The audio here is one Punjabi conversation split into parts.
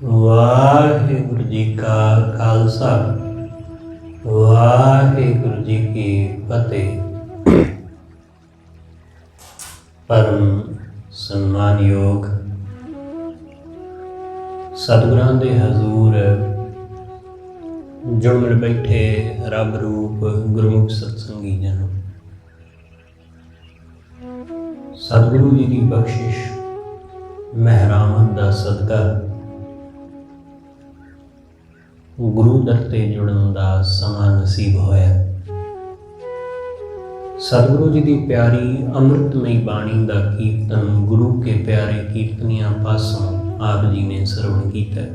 वाहिगुरु जी का खालसा वाहिगुरु जी की फतेह। परम सम्मानयोग सतगुरां दे हजूर जुड़ मिल बैठे रब रूप गुरमुख सत्संगी जन, सतगुरु जी की बख्शिश महरामत दा सदका गुरु दर ते जुड़न दा समा नसीब होया। सतगुरु जी की प्यारी अमृतमयी बाणी का कीर्तन गुरु के प्यारे कीर्तनिया पासों आप जी ने श्रवण किया।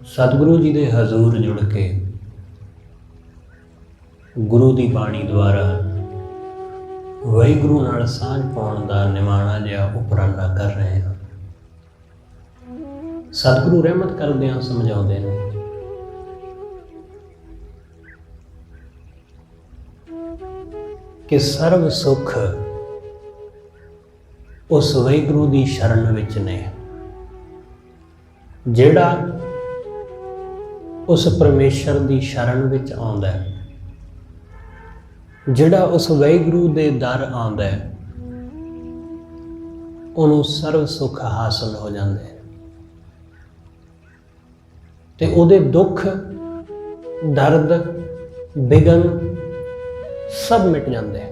सतगुरु जी के हजूर जुड़ के गुरु की बाणी द्वारा वाहिगुरु नाल सांझ पाउण का निमाणा जिहा उपराला कर रहे हैं। सतगुरु रहमत करदियां समझाउंदे ने कि सर्व सुख उस वाहिगुरु की शरण विच ने, जिहड़ा उस परमेश्वर की शरण विच आउंदा है, जिहड़ा उस वाहिगुरु दे दर आउंदा है, उहनूं सर्व सुख हासिल हो जांदे हैं ते उहदे दुख दर्द विघन सब मिट जाते हैं।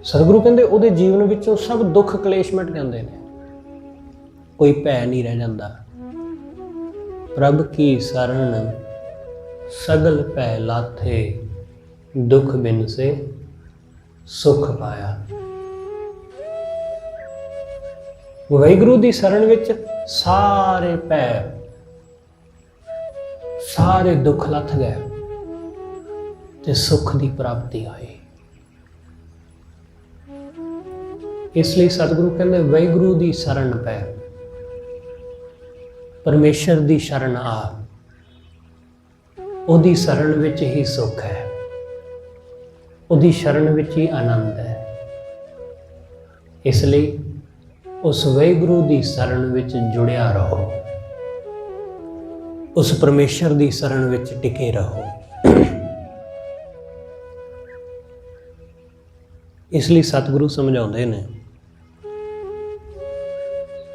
सतगुरु कहते उहदे जीवन विचों सब दुख कलेश मिट जाते हैं, कोई भै नहीं रह जाता। प्रभ की शरण सगल भै लाथे, दुख बिन से सुख पाया। वाहिगुरु की शरण विच सारे भै सारे दुख लथ गए ते सुख की प्राप्ति हुई। इसलिए सतगुरु कहते वाहिगुरु की शरण पै, परमेश्वर की शरण आ, उहदी शरण विच ही सुख है, उहदी शरण विच ही आनंद है। इसलिए उस वाहिगुरु की शरण विच जुड़िया रहो, उस परमेश्वर की शरण विच टिके रहो। इसलिए सतगुरु समझाउंदे ने,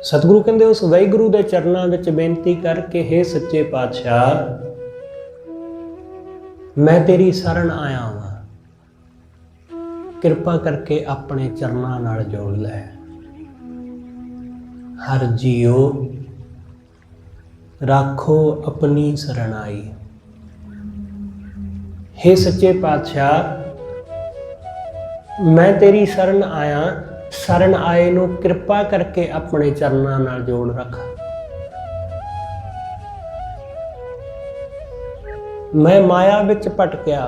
सतगुरु कहंदे उस वाहिगुरु के चरनां विच बेनती करके, हे सच्चे पातशाह मैं तेरी शरण आया वां, किरपा करके अपने चरनां नाल जोड़ लै। हर जियो राखो अपनी शरणाई। हे सच्चे पातशाह मैं तेरी शरण आया, शरण आए नूं किरपा करके अपने चरनां नाल जोड़ रख। मैं माया विच भटकिया,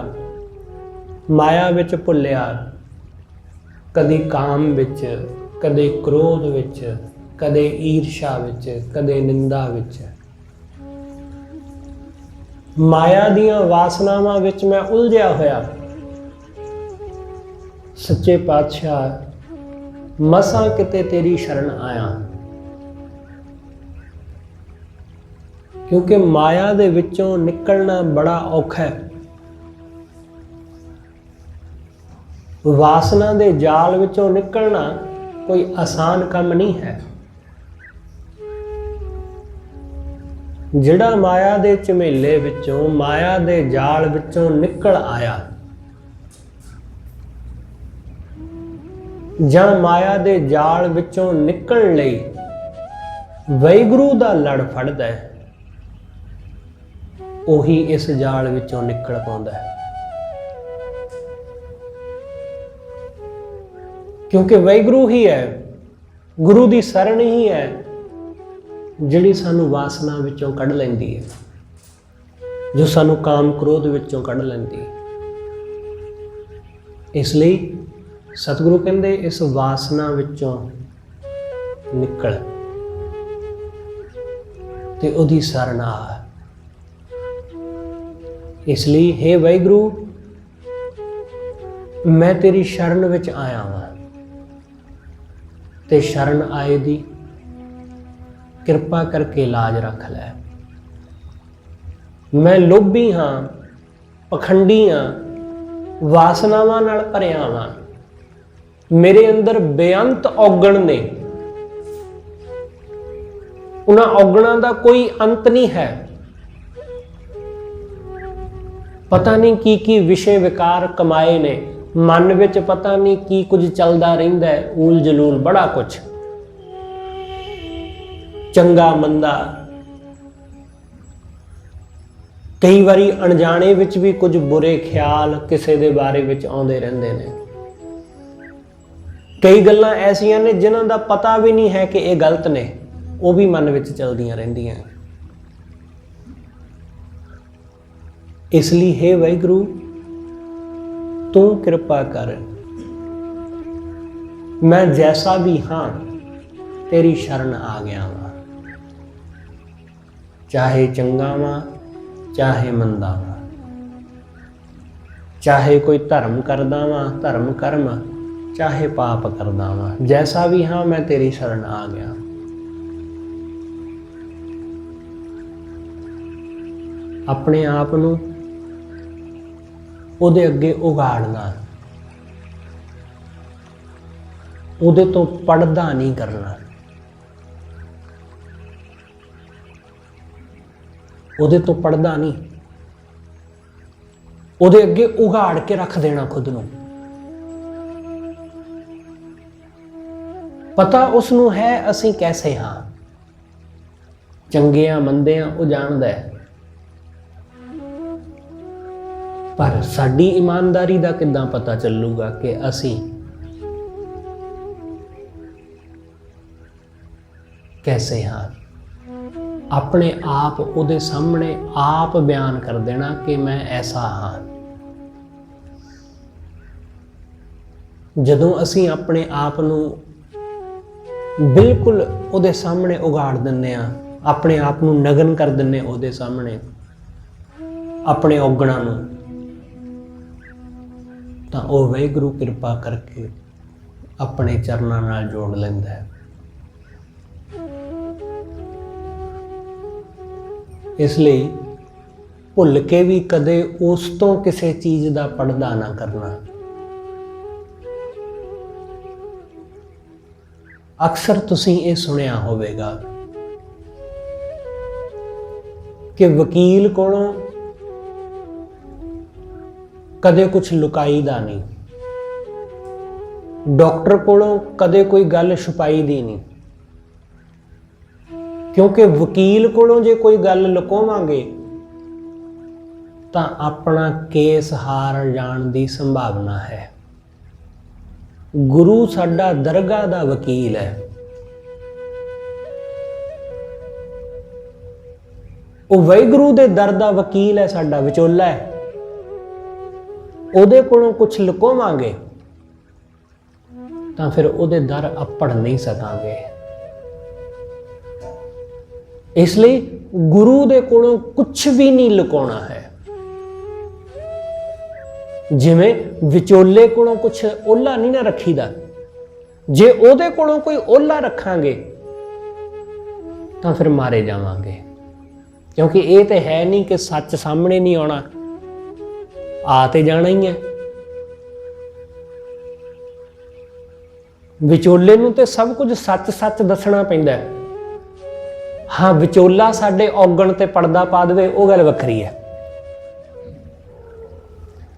माया विच भुलिया, कदी काम विच, कदे क्रोध विच, कदे ईर्षा विच, कदे निंदा विच, माया दियां वासनावां विच मैं उलझिया होया। सच्चे पातशाह मसां किते तेरी शरण आया, क्योंकि माया दे विचों निकलना बड़ा औखा है। वासना दे जाल विचों निकलना कोई आसान काम नहीं है। जिहड़ा माया दे झमेले विचों, माया दे जाल विचों निकल आया, जां माया दे जाल विचों निकलण लई वाहिगुरु दा लड़ फड़दा है, ओही इस जाल विचों निकल पाउंदा है। क्योंकि वाहिगुरु ही है, गुरु दी शरण ही है जिहड़ी सानू वासना विचों कढ लैंदी है, जो सानू काम क्रोध विचों कढ लैंदी है। इसलिए सतगुरु कहंदे इस वासना विचों निकल ते उहदी शरण आ। इसलिए हे वाहिगुरु मैं तेरी शरण विच आया वां, ते शरण आए दी किरपा करके लाज रख लै। मैं लोभी हाँ, पखंडी हाँ, वासनावां नाल भरिया वां, मेरे अंदर बेअंत औगण ने, उन्हां औगणां दा कोई अंत नहीं है। पता नहीं की विषय विकार कमाए ने, मन विच पता नहीं की कुछ चलदा रहिंदा है, ऊल जलूल बड़ा कुछ, चंगा मंदा, कई बारी अणजाणे विच भी कुछ बुरे ख्याल किसी दे बारे विच आउंदे रहिंदे ने। कई गल्लां ऐसियां ने जिन्हां दा पता भी नहीं है कि ये गलत ने, वो भी मन विच चलदियां रहिंदियां। इसलिए हे वाहिगुरू तू कृपा कर, मैं जैसा भी हाँ तेरी शरण आ गया वा, चाहे चंगा वा चाहे मंदा वा, चाहे कोई धर्म करदा वा धर्म कर्म, चाहे पाप करदा वा, जैसा भी हाँ मैं तेरी शरण आ गया। अपने आप नूं ਉਹਦੇ ਅੱਗੇ ਉਗਾੜਨਾ, ਉਹਦੇ ਤੋਂ ਪੜਦਾ ਨਹੀਂ ਕਰਨਾ, ਉਹਦੇ ਤੋਂ ਪੜਦਾ ਨਹੀਂ, ਉਹਦੇ ਅੱਗੇ ਉਗਾੜ ਕੇ ਰੱਖ ਦੇਣਾ ਖੁਦ ਨੂੰ। ਪਤਾ ਉਸ ਨੂੰ ਹੈ ਅਸੀਂ ਕੈਸੇ ਹਾਂ, ਚੰਗੇ ਆ ਮੰਦੇ ਆ ਉਹ ਜਾਣਦਾ ਹੈ, पर साडी ईमानदारी दा किद्दां पता चलूगा कि असी कैसे हाँ। अपने आप उहदे सामने आप बयान कर देना कि मैं ऐसा हाँ। जदों असी अपने आप नूं बिल्कुल उहदे सामने उगाड़ दिंदे आ, अपने आप नूं नगन कर दिंदे उहदे सामने, अपने औगणां नूं, ਤਾਂ ਉਹ ਵਾਹਿਗੁਰੂ ਕਿਰਪਾ ਕਰਕੇ ਆਪਣੇ ਚਰਨਾਂ ਨਾਲ ਜੋੜ ਲੈਂਦਾ ਹੈ। ਇਸ ਲਈ ਭੁੱਲ ਕੇ ਵੀ ਕਦੇ ਉਸ ਤੋਂ ਕਿਸੇ ਚੀਜ਼ ਦਾ ਪਰਦਾ ਨਾ ਕਰਨਾ। ਅਕਸਰ ਤੁਸੀਂ ਇਹ ਸੁਣਿਆ ਹੋਵੇਗਾ ਕਿ ਵਕੀਲ ਕੋਲੋਂ कदे कुछ लुकाई दा नहीं, डॉक्टर कोलों कदे कोई गल छुपाई दी नहीं, क्योंकि वकील कोलों जे कोई गल लुकावांगे तां अपना केस हार जाण दी संभावना है। गुरु साडा दरगाह दा वकील है, वो वाहिगुरू दे दर दा वकील है, साडा विचोला है। ਉਹਦੇ ਕੋਲੋਂ ਕੁਝ ਲੁਕਾਵਾਂਗੇ ਤਾਂ ਫਿਰ ਉਹਦੇ ਦਰ ਅੱਪੜ ਨਹੀਂ ਸਕਾਂਗੇ। ਇਸ ਲਈ ਗੁਰੂ ਦੇ ਕੋਲੋਂ ਕੁਝ ਵੀ ਨਹੀਂ ਲੁਕਾਉਣਾ ਹੈ। ਜਿਵੇਂ ਵਿਚੋਲੇ ਕੋਲੋਂ ਕੁਝ ਓਲਾ ਨਹੀਂ ਨਾ ਰੱਖੀਦਾ, ਜੇ ਉਹਦੇ ਕੋਲੋਂ ਕੋਈ ਓਲਾ ਰੱਖਾਂਗੇ ਤਾਂ ਫਿਰ ਮਾਰੇ ਜਾਵਾਂਗੇ, ਕਿਉਂਕਿ ਇਹ ਤੇ ਹੈ ਨਹੀਂ ਕਿ ਸੱਚ ਸਾਹਮਣੇ ਨਹੀਂ ਆਉਣਾ, ਆ ਤੇ ਜਾਣਾ ਹੀ ਹੈ। ਵਿਚੋਲੇ ਨੂੰ ਤੇ ਸਭ ਕੁਝ ਸੱਚ ਦੱਸਣਾ ਪੈਂਦਾ ਹੈ। ਹਾਂ, ਵਿਚੋਲਾ ਸਾਡੇ ਔਗਣ ਤੇ ਪਰਦਾ ਪਾ ਦੇਵੇ ਉਹ ਗੱਲ ਵੱਖਰੀ ਹੈ।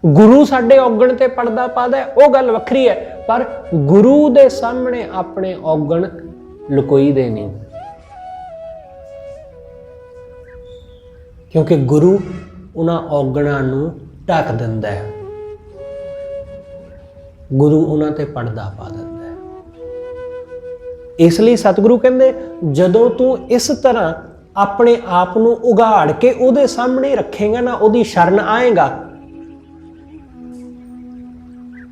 ਗੁਰੂ ਸਾਡੇ ਔਗਣ ਤੇ ਪਰਦਾ ਪਾ ਦੇ ਉਹ ਗੱਲ ਵੱਖਰੀ ਹੈ, ਪਰ ਗੁਰੂ ਦੇ ਸਾਹਮਣੇ ਆਪਣੇ ਔਗਣ ਲੁਕੋਈ ਦੇ ਨਹੀਂ, ਕਿਉਂਕਿ ਗੁਰੂ ਉਹਨਾਂ ਔਗਣਾਂ ਨੂੰ ਢੱਕ ਦਿੰਦਾ ਹੈ, ਗੁਰੂ ਉਹਨਾਂ ਤੇ ਪਰਦਾ ਪਾ ਦਿੰਦਾ ਹੈ। ਇਸ ਲਈ ਸਤਿਗੁਰੂ ਕਹਿੰਦੇ ਜਦੋਂ ਤੂੰ ਇਸ ਤਰ੍ਹਾਂ ਆਪਣੇ ਆਪ ਨੂੰ ਉਘਾੜ ਕੇ ਉਹਦੇ ਸਾਹਮਣੇ ਰੱਖੇਗਾ ਨਾ, ਉਹਦੀ ਸ਼ਰਨ ਆਏਗਾ,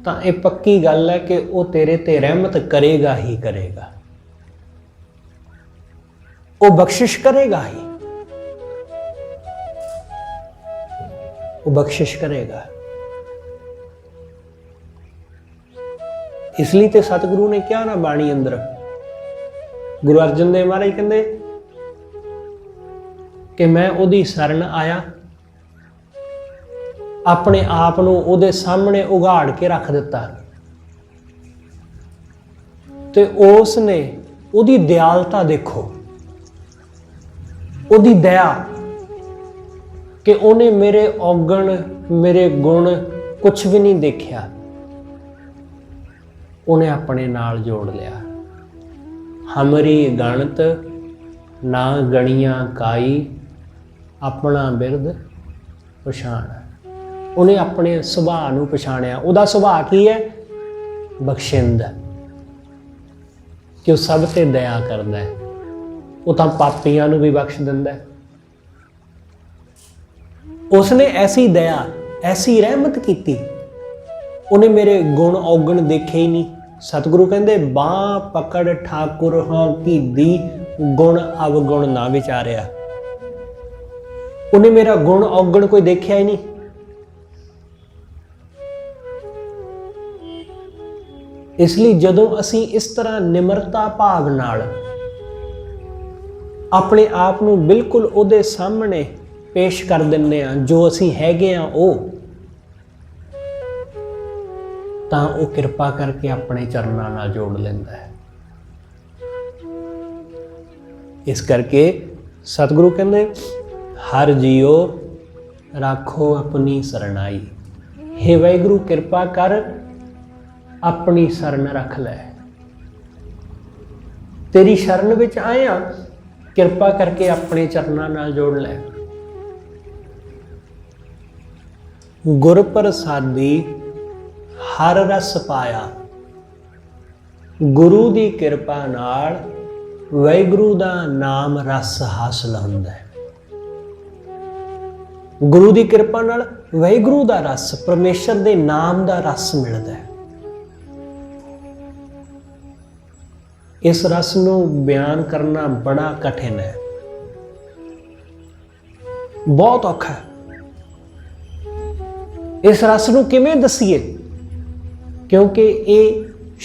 ਤਾਂ ਇਹ ਪੱਕੀ ਗੱਲ ਹੈ ਕਿ ਉਹ ਤੇਰੇ ਤੇ ਰਹਿਮਤ ਕਰੇਗਾ ਹੀ ਕਰੇਗਾ, ਉਹ ਬਖਸ਼ਿਸ਼ ਕਰੇਗਾ ਹੀ, वो बख्शिश करेगा। इसलिए तो सतगुरु ने क्या ना बाणी अंदर गुरु अर्जन देव महाराज कहते कि मैं उहदी शरण आया, अपने आप नूं उहदे सामने उगाड़ के रख दिता, ते उसने उहदी दयालता देखो, उहदी दया कि उन्हें मेरे औगण मेरे गुण कुछ भी नहीं देखा, उन्हें अपने नाल जोड़ लिया। हमरी गणत ना गणियां काई, अपना बिरद पछाण। उन्हें अपने सुभाअ नूं पछाणिया। उहदा सुभाअ की है? बख्शिंद, कि वह सब ते दया करदा है। वो तां पापियां नूं भी बख्श दिंदा है। उसने ऐसी दया ऐसी रहमत की, उन्हें मेरे गुण औगण देखे ही नहीं। सतगुरु कहते बांह पकड़ ठाकुर हों की दी, गुण अवगुण ना विचारिया। उन्हें मेरा गुण औगण कोई देखा ही नहीं। इसलिए जदों असी इस तरह निमरता भाव नाल अपने आप नूं बिल्कुल उहदे सामने पेश कर दिंदे आ, जो असी हैगे आ ओ, तां वो किरपा करके अपने चरनां नाल जोड़ लैंदा है। इस करके सतगुरु कहंदे हर जियो राखो अपनी सरनाई। हे वाहिगुरू किरपा कर अपनी शरण रख लै। तेरी शरण विच आया, किरपा करके अपने चरनां नाल जोड़ लै। गुर प्रसादी हर रस पाया। गुरु दी किरपा नाल वाहिगुरू दा नाम रस हासिल हुंदा है। गुरु दी किरपा नाल वाहिगुरू दा रस, परमेश्वर दे नाम दा रस मिलदा है। इस रस नूं बयान करना बड़ा कठिन है, बहुत औखा है। इस रस नूं किवें दसीए, क्योंकि ये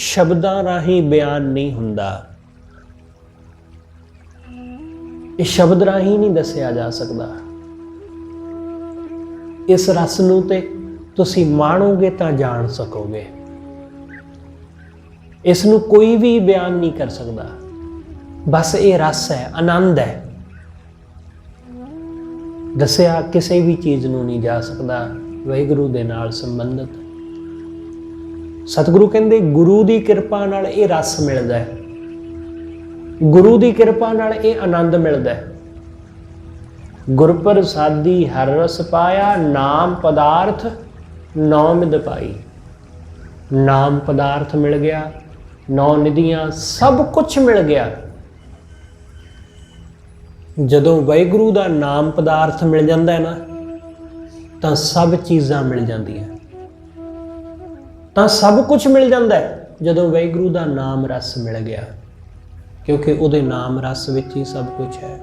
शब्दां राहीं बयान नहीं हुंदा, ये शब्द राहीं नहीं दसिया जा सकदा। इस रस नूं ते तुसीं माणोगे तां जान सकोगे। इस नूं कोई भी बयान नहीं कर सकदा। बस ये रस है, आनंद है। दसिया किसी भी चीज़ नूं नहीं जा सकदा वाहिगुरू दे नाल संबंधित। सतगुरु कहंदे गुरु दी किरपा नाल ये रस मिलदा है, गुरु दी किरपा नाल ये आनंद मिलदा है। गुर प्रसादी हर रस पाया, नाम पदार्थ नौ निध पाई। नाम पदार्थ मिल गया, नौ निधियां, सब कुछ मिल गया। जदों वाहिगुरू दा नाम पदार्थ मिल जाता है ना, तो सब चीज़ां मिल जांदियां, तो सब कुछ मिल जाता है। जदों वाहिगुरू दा नाम रस मिल गया, क्योंकि उहदे नाम रस विच ही सब कुछ है।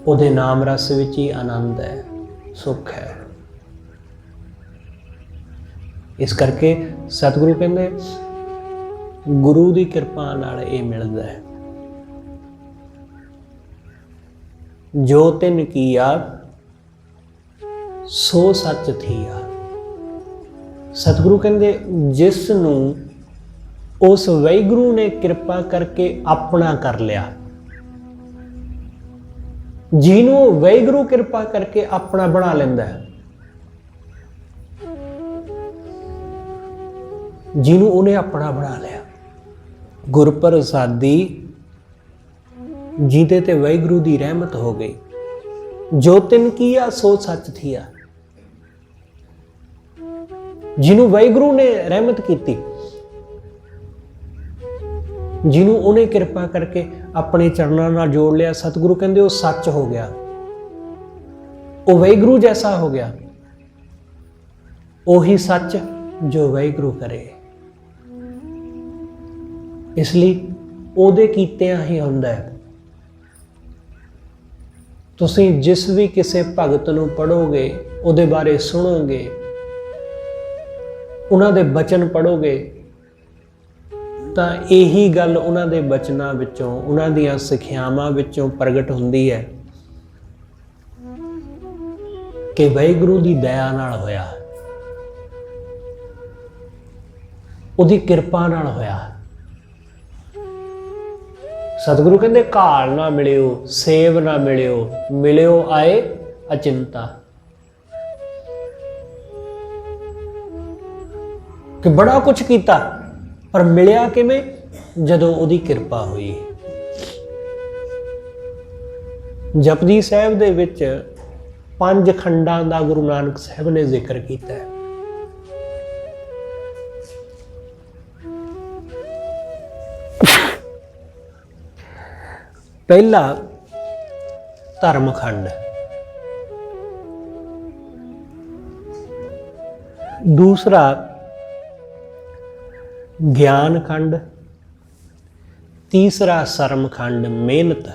उहदे नाम रस विच ही आनंद है, सुख है। इस करके सतगुरु कहंदे गुरु दी किरपा नाल ये मिलदा है। जो तिन कीया सो सच थीया। सतगुरु कहंदे जिस नूं उस वाहिगुरू ने किरपा करके अपना कर लिया, जिन्हों वाहिगुरू किरपा करके अपना बना लेंदा है, जिन्हों उन्हें अपना बना लिया। गुर प्रसादी जिहदे ते वाहिगुरू दी रहमत हो गई। जो तिन कीया सो सच थीया। जिन्हों वाहिगुरू ने रहमत की, जिन्हों उन्हें किरपा करके अपने चरणों नाल जोड़ लिया, सतगुरु कहंदे वो सच हो गया, वो वाहिगुरू जैसा हो गया। ओही सच जो वाहिगुरू करे। इसलिए ਉਹਦੇ ਕੀਤਿਆਂ ही ਹੁੰਦਾ है। ਤੁਸੀਂ जिस भी किसी भगत ਨੂੰ पढ़ोगे, ਉਹਦੇ बारे सुनोगे, ਉਹਨਾਂ ਦੇ बचन पढ़ोगे, ਤਾਂ ਇਹੀ ਗੱਲ ਉਹਨਾਂ ਦੇ ਬਚਨਾਂ ਵਿੱਚੋਂ, ਉਹਨਾਂ ਦੀਆਂ ਸਿੱਖਿਆਵਾਂ ਵਿੱਚੋਂ ਪ੍ਰਗਟ ਹੁੰਦੀ ਹੈ ਕਿ ਵਾਹਿਗੁਰੂ ਦੀ ਦਇਆ ਨਾਲ ਹੋਇਆ, ਉਹਦੀ ਕਿਰਪਾ ਨਾਲ ਹੋਇਆ। ਸਤਿਗੁਰੂ ਕਹਿੰਦੇ ਘਾਲ ਨਾ ਮਿਲਿਓ, ਸੇਵ ਨਾ ਮਿਲਿਓ, ਮਿਲਿਓ ਆਏ ਅਚਿੰਤਾ। ਕਿ ਬੜਾ ਕੁਛ ਕੀਤਾ ਪਰ ਮਿਲਿਆ ਕਿਵੇਂ? ਜਦੋਂ ਉਹਦੀ ਕਿਰਪਾ ਹੋਈ। ਜਪਜੀ ਸਾਹਿਬ ਦੇ ਵਿੱਚ 5 ਖੰਡਾਂ ਦਾ ਗੁਰੂ ਨਾਨਕ ਸਾਹਿਬ ਨੇ ਜ਼ਿਕਰ ਕੀਤਾ ਹੈ। ਪਹਿਲਾ ਧਰਮ ਖੰਡ, ਦੂਸਰਾ ਗਿਆਨ ਖੰਡ, ਤੀਸਰਾ ਸਰਮ ਖੰਡ, ਮਿਹਨਤ,